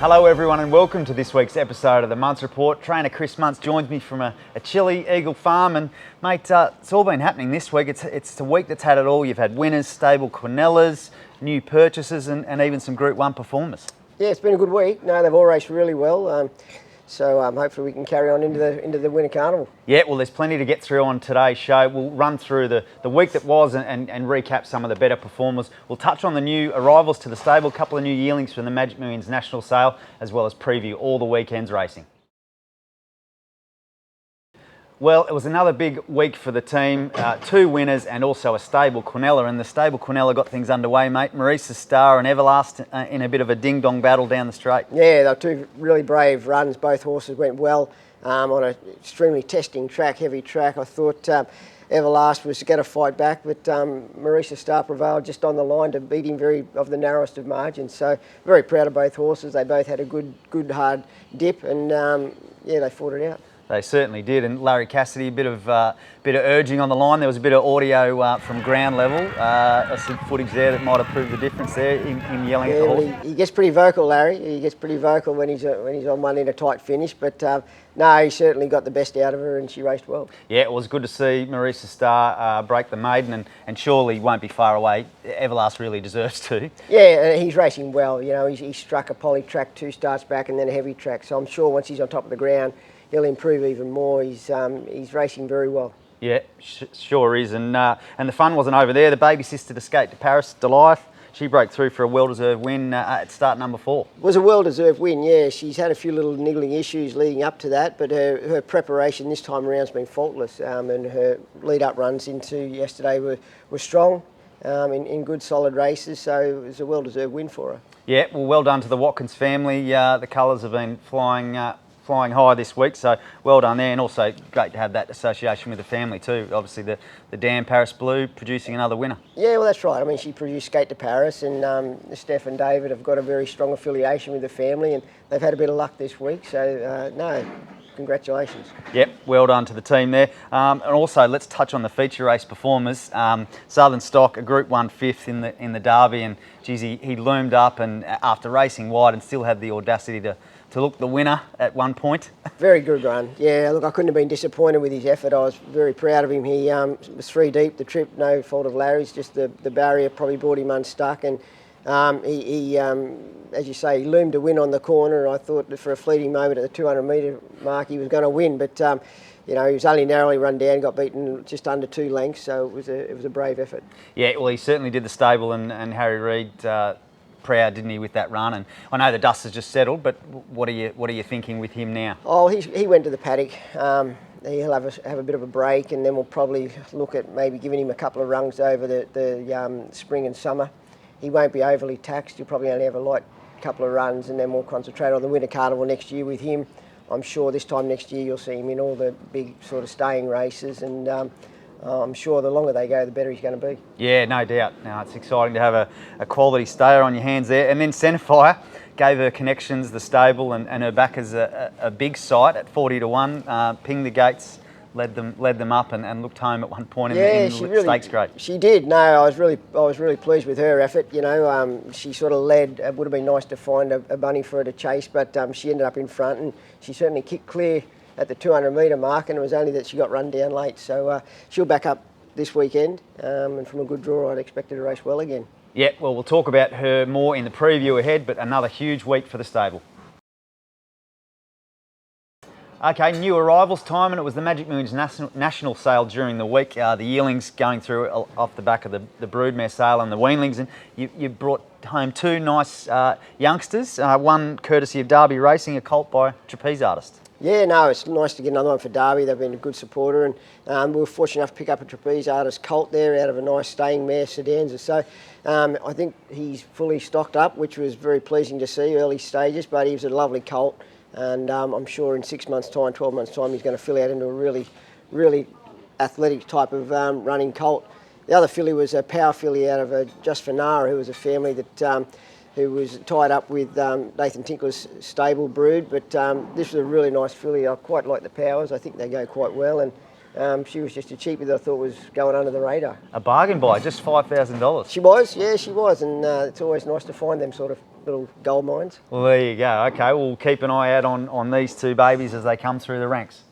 Hello everyone and welcome to this week's episode of the Munce Report. Trainer Chris Munce joins me from a chilly Eagle farm, and mate, it's all been happening this week. It's the week that's had it all. You've had winners, stable Quinellas, new purchases and even some Group 1 performers. Yeah, it's been a good week. No, they've all raced really well. So hopefully we can carry on into the Winter Carnival. Yeah, well, there's plenty to get through on today's show. We'll run through the week that was and recap some of the better performers. We'll touch on the new arrivals to the stable, a couple of new yearlings from the Magic Millions National Sale, as well as preview all the weekend's racing. Well, it was another big week for the team. Two winners and also a stable Quinella, and the stable Quinella got things underway, mate. Marisa Star and Everlast in a bit of a ding-dong battle down the straight. Yeah, they were two really brave runs. Both horses went well on an extremely testing track, heavy track. I thought Everlast was going to fight back, but Marisa Star prevailed just on the line to beat him of the narrowest of margins. So very proud of both horses. They both had a good hard dip, and yeah, they fought it out. They certainly did, and Larry Cassidy, a bit of urging on the line. There was a bit of audio from ground level, some footage there that might have proved the difference there. Him yelling at the horse. He gets pretty vocal, Larry. He gets pretty vocal when he's on one in a tight finish. But no, he certainly got the best out of her, and she raced well. Yeah, it was good to see Marisa Star break the maiden, and surely won't be far away. Everlast really deserves to. Yeah, he's racing well. You know, he struck a poly track 2 starts back and then a heavy track. So I'm sure once he's on top of the ground, he'll improve even more. He's racing very well. Yeah, sure is. And the fun wasn't over there. The baby sister to Skate to Paris, Delight, she broke through for a well-deserved win at start number 4. It was a well-deserved win, yeah. She's had a few little niggling issues leading up to that, but her preparation this time around has been faultless, and her lead-up runs into yesterday were strong in good, solid races, so it was a well-deserved win for her. Yeah, well done to the Watkins family. The colours have been flying high this week, so well done there, and also great to have that association with the family too. Obviously the Dan Paris Blue producing another winner. Yeah, well that's right. I mean, she produced Skate to Paris, and Steph and David have got a very strong affiliation with the family, and they've had a bit of luck this week, so no, congratulations. Yep, well done to the team there. And also let's touch on the feature race performers. Southern Stock, a Group 1 fifth in the Derby, and geez, he loomed up and after racing wide and still had the audacity to look the winner at one point. Very good run. Yeah, look, I couldn't have been disappointed with his effort. I was very proud of him. He was 3 deep, the trip, no fault of Larry's, just the barrier probably brought him unstuck, and he as you say, he loomed a win on the corner. I thought that for a fleeting moment at the 200 metre mark he was going to win, but you know, he was only narrowly run down, got beaten just under 2 lengths, so it was a brave effort. Yeah, well, he certainly did the stable, and Harry Reid proud, didn't he, with that run? And I know the dust has just settled, but what are you thinking with him now? Oh, he went to the paddock. He'll have a bit of a break, and then we'll probably look at maybe giving him a couple of rungs over the spring and summer. He won't be overly taxed. He'll probably only have a light couple of runs, and then we'll concentrate on the Winter Carnival next year with him. I'm sure this time next year you'll see him in all the big sort of staying races, and I'm sure the longer they go, the better he's going to be. Yeah, no doubt. Now it's exciting to have a quality stayer on your hands there. And then Centrefire gave her connections, the stable, and her back as a big sight at 40 to 1. Pinged the gates, led them up, and looked home at one point in the stakes grade. She did. No, I was really pleased with her effort. You know, she sort of led. It would have been nice to find a bunny for her to chase, but she ended up in front, and she certainly kicked clear at the 200 metre mark, and it was only that she got run down late. So she'll back up this weekend, and from a good draw I'd expect her to race well again. Yeah, well, we'll talk about her more in the preview ahead, but another huge week for the stable. Okay, new arrivals time, and it was the Magic Millions National Sale during the week. The yearlings going through off the back of the broodmare sale and the weanlings, and you brought home 2 nice youngsters, one courtesy of Derby Racing, a colt by Trapeze Artist. Yeah, no, it's nice to get another one for Derby. They've been a good supporter, and we were fortunate enough to pick up a Trapeze Artist colt there out of a nice staying mare, Sedanza. So I think he's fully stocked up, which was very pleasing to see, early stages, but he was a lovely colt, and I'm sure in 6 months' time, 12 months' time, he's going to fill out into a really, really athletic type of running colt. The other filly was a power filly out of Just for Nara, who was a family that who was tied up with Nathan Tinkler's stable brood, but this was a really nice filly. I quite like the powers. I think they go quite well, and She was just a cheapie that I thought was going under the radar. A bargain buy, just $5,000. She was, yeah, she was, and it's always nice to find them sort of little gold mines. Well, there you go. Okay, we'll keep an eye out on these two babies as they come through the ranks.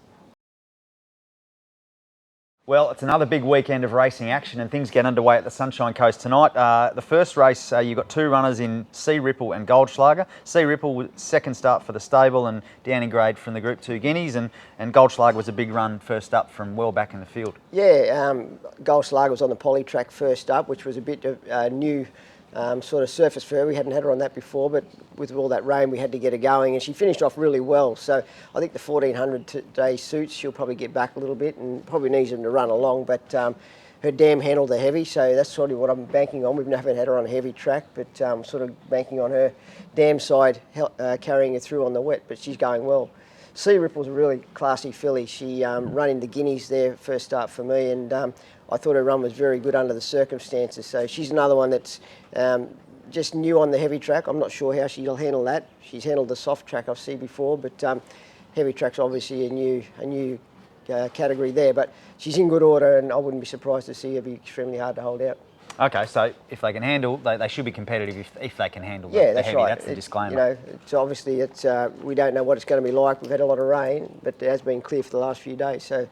Well, it's another big weekend of racing action and things get underway at the Sunshine Coast tonight. The first race, you've got two runners in Sea Ripple and Goldschlager. Sea Ripple, second start for the stable and down in grade from the Group 2 Guineas, and Goldschlager was a big run first up from well back in the field. Yeah, Goldschlager was on the poly track first up, which was a bit of new sort of surface for her. We hadn't had her on that before, but with all that rain we had to get her going, and she finished off really well. So I think the 1400 today suits. She'll probably get back a little bit and probably needs them to run along, but her dam handled the heavy, so that's sort of what I'm banking on. We've never had her on a heavy track, but sort of banking on her dam side carrying her through on the wet, but she's going well. Sea Ripple's a really classy filly. She run in the Guineas there first start for me, and I thought her run was very good under the circumstances. So she's another one that's just new on the heavy track. I'm not sure how she'll handle that. She's handled the soft track I've seen before, but heavy track's obviously a new category there. But she's in good order, and I wouldn't be surprised to see her be extremely hard to hold out. Okay, so if they can handle, they should be competitive if they can handle the that's heavy. right. That's the disclaimer. You know, it's obviously we don't know what it's going to be like. We've had a lot of rain, but it has been clear for the last few days, so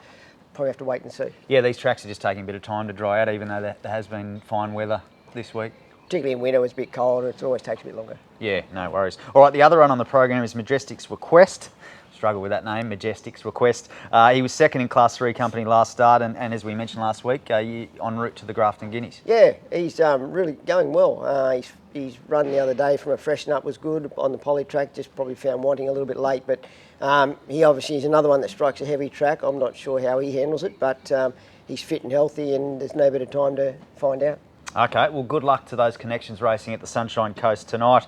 probably have to wait and see. Yeah, these tracks are just taking a bit of time to dry out, even though there has been fine weather this week. Particularly in winter, it's a bit colder. It always takes a bit longer. Yeah, no worries. All right, the other run on the program is Majestic's Request. Struggle with that name, Majestic's Request. He was second in Class 3 company last start, and as we mentioned last week, en route to the Grafton Guineas. Yeah, he's really going well. His run the other day from a freshen up was good on the poly track, just probably found wanting a little bit late, but he obviously is another one that strikes a heavy track. I'm not sure how he handles it, but he's fit and healthy, and there's no better time to find out. Okay, well, good luck to those connections racing at the Sunshine Coast tonight.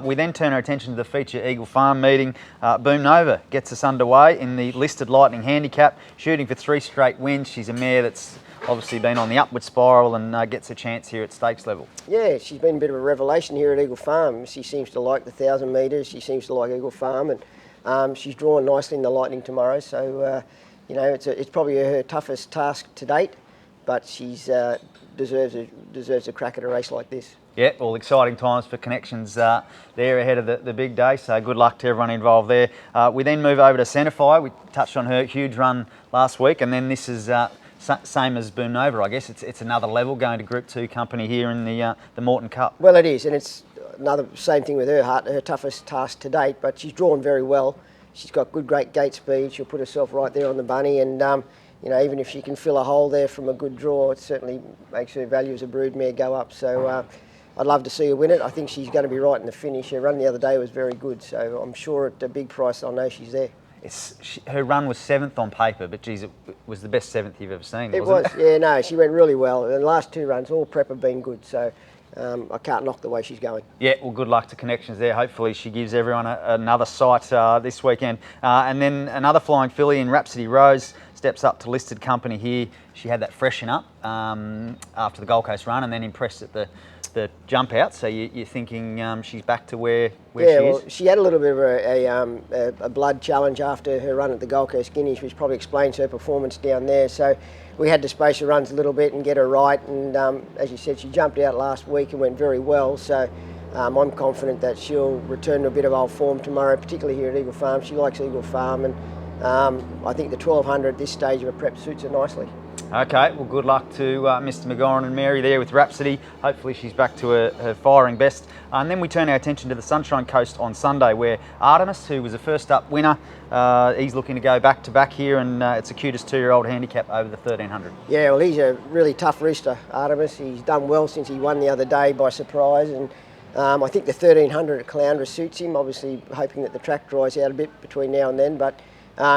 We then turn our attention to the feature Eagle Farm meeting. Boom Nova gets us underway in the listed Lightning Handicap, shooting for 3 straight wins. She's a mare that's obviously been on the upward spiral and gets a chance here at stakes level. Yeah, she's been a bit of a revelation here at Eagle Farm. She seems to like the 1,000 metres. She seems to like Eagle Farm, and she's drawn nicely in the Lightning tomorrow. So, you know, it's probably her toughest task to date, but she's deserves a crack at a race like this. Yeah, well, exciting times for connections there ahead of the big day, so good luck to everyone involved there. We then move over to Centrefire. We touched on her huge run last week, and then this is same as Boom Nova, I guess. It's another level, going to Group 2 company here in the Morton Cup. Well, it is, and it's another same thing with her toughest task to date, but she's drawn very well. She's got great gate speed. She'll put herself right there on the bunny, and you know, even if she can fill a hole there from a good draw, it certainly makes her value as a broodmare go up. So I'd love to see her win it. I think she's going to be right in the finish. Her run the other day was very good, so I'm sure at a big price I'll know she's there. Her run was 7th on paper, but geez, it was the best 7th you've ever seen, It wasn't was, yeah, no, she went really well. The last 2 runs, all prep have been good, so I can't knock the way she's going. Yeah, well, good luck to connections there. Hopefully she gives everyone another sight this weekend. And then another flying filly in Rhapsody Rose steps up to listed company here. She had that freshen up after the Gold Coast run and then impressed at the jump out. So you're thinking she's back to where she is? Well, she had a little bit of a blood challenge after her run at the Gold Coast Guineas, which probably explains her performance down there. So we had to space her runs a little bit and get her right. And as you said, she jumped out last week and went very well. So I'm confident that she'll return to a bit of old form tomorrow, particularly here at Eagle Farm. She likes Eagle Farm, and I think the 1200 at this stage of a prep suits her nicely. Okay, well, good luck to Mr. McGoran and Mary there with Rhapsody. Hopefully she's back to her firing best. And then we turn our attention to the Sunshine Coast on Sunday, where Artemis, who was a first up winner, he's looking to go back to back here, and it's a cutest 2-year-old handicap over the 1300. Yeah, well, he's a really tough rooster, Artemis. He's done well since he won the other day by surprise, and I think the 1300 at Caloundra suits him, obviously hoping that the track dries out a bit between now and then, but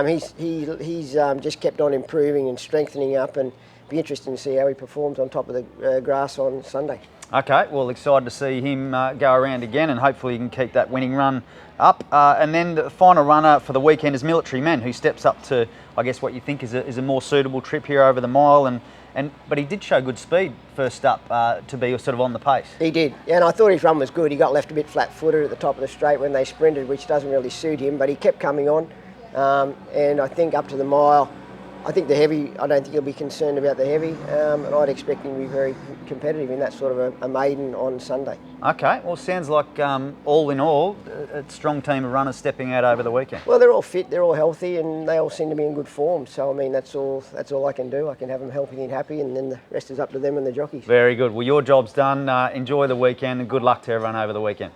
he's just kept on improving and strengthening up, and be interesting to see how he performs on top of the grass on Sunday. Okay, well, excited to see him go around again, and hopefully he can keep that winning run up. And then the final runner for the weekend is Military Men, who steps up to, I guess, what you think is a more suitable trip here over the mile, but he did show good speed first up to be sort of on the pace. He did, and I thought his run was good. He got left a bit flat-footed at the top of the straight when they sprinted, which doesn't really suit him, but he kept coming on. And I think up to the mile, I think the heavy, I don't think he'll be concerned about the heavy, and I'd expect him to be very competitive in that sort of a maiden on Sunday. Okay, well, sounds like all in all, a strong team of runners stepping out over the weekend. Well, they're all fit, they're all healthy, and they all seem to be in good form. So, I mean, that's all I can do. I can have them healthy and happy, and then the rest is up to them and the jockeys. Very good. Well, your job's done. Enjoy the weekend and good luck to everyone over the weekend.